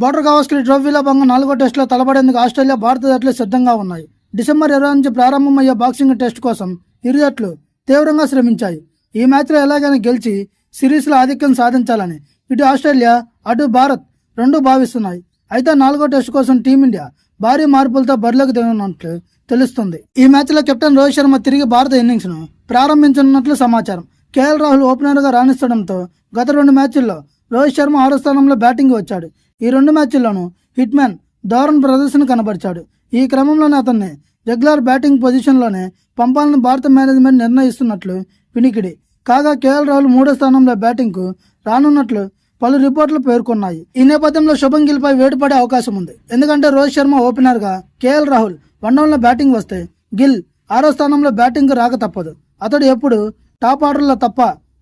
Border Gavaskar ట్రోఫీలో భాగంగా 4వ టెస్టులో తలపడేందుకు ఆస్ట్రేలియా భారత జట్లు సిద్ధంగా ఉన్నాయి. డిసెంబర్ 20 నుంచి ప్రారంభమయ్యే బాక్సింగ్ టెస్ట్ కోసం ఇరు జట్లు తీవ్రంగా శ్రమించాయి. ఈ మ్యాచ్లో ఎలాగైనా గెలిచి సిరీస్లో ఆధిక్యం సాధించాలని ఇటు ఆస్ట్రేలియా అటు భారత్ రెండూ భావిస్తున్నాయి. అయితే 4వ టెస్టు కోసం టీమిండియా భారీ మార్పులతో బరిలోకి దిగనున్నట్లు తెలుస్తుంది. ఈ మ్యాచ్లో కెప్టెన్ రోహిత్ శర్మ తిరిగి భారత ఇన్నింగ్స్ ను ప్రారంభించనున్నట్లు సమాచారం. కేఎల్ రాహుల్ ఓపెనర్గా రాణిస్తుండటంతో గత 2 మ్యాచ్ల్లో రోహిత్ శర్మ 6వ స్థానంలో బ్యాటింగ్ వచ్చాడు. ఈ 2 మ్యాచ్ల్లోనూ హిట్ మ్యాన్ ధోరణి ప్రదర్శన కనబరిచాడు. ఈ క్రమంలోనే అతన్ని రెగ్యులర్ బ్యాటింగ్ పొజిషన్లోనే పంపాలని భారత మేనేజ్మెంట్ నిర్ణయిస్తున్నట్లు వినికిడి. కాగా కేఎల్ రాహుల్ 3వ స్థానంలో బ్యాటింగ్కు రానున్నట్లు పలు రిపోర్టులు పేర్కొన్నాయి. ఈ నేపథ్యంలో శుభం గిల్ పై వేడి పడే అవకాశం ఉంది. ఎందుకంటే రోహిత్ శర్మ ఓపెనర్గా కేఎల్ రాహుల్ వన్డౌన్లో బ్యాటింగ్ వస్తే గిల్ 6వ స్థానంలో బ్యాటింగ్ రాక తప్పదు. అతడు ఎప్పుడు టాప్ ఆర్డర్లో తప్ప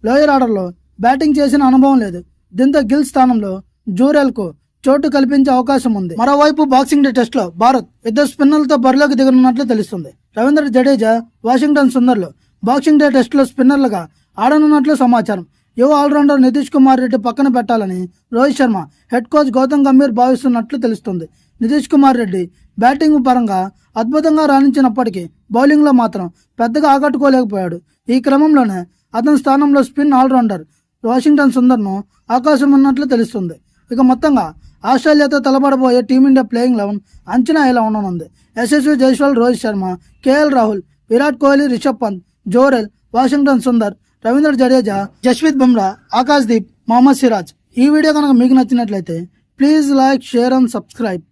లోయర్ ఆర్డర్లో బ్యాటింగ్ చేసిన అనుభవం లేదు. దీంతో గిల్ స్థానంలో జూరెల్కు చోటు కల్పించే అవకాశం ఉంది. మరోవైపు బాక్సింగ్ డే టెస్ట్ లో భారత్ 2 స్పిన్నర్లతో బరిలోకి దిగనున్నట్లు తెలుస్తుంది. రవీంద్ర జడేజా, వాషింగ్టన్ సుందర్లు బాక్సింగ్ డే టెస్ట్ లో స్పిన్నర్లుగా ఆడనున్నట్లు సమాచారం. యువ ఆల్రౌండర్ నితీష్ కుమార్ రెడ్డి పక్కన పెట్టాలని రోహిత్ శర్మ హెడ్ కోచ్ గౌతమ్ గంభీర్ భావిస్తున్నట్లు తెలుస్తుంది. నితీష్ కుమార్ రెడ్డి బ్యాటింగ్ పరంగా అద్భుతంగా రాణించినప్పటికీ బౌలింగ్ లో మాత్రం పెద్దగా ఆకట్టుకోలేకపోయాడు. ఈ క్రమంలోనే అతని స్థానంలో స్పిన్ ఆల్రౌండర్ వాషింగ్టన్ సుందర్ను అవకాశం ఉన్నట్లు తెలుస్తుంది. ఇక మొత్తంగా ఆస్ట్రేలియాతో తలపడబోయే టీమిండియా ప్లేయింగ్ 11 అంచనా ఎలా ఉండనుంది. Yashasvi Jaiswal, Rohit Sharma, KL Rahul, Virat Kohli, Rishabh Pant, Jurel, Washington Sundar, Ravindra Jadeja, Jasprit Bumrah, Akash Deep, Mohammed Siraj. ఈ వీడియో కనుక మీకు నచ్చినట్లయితే please like, share and subscribe.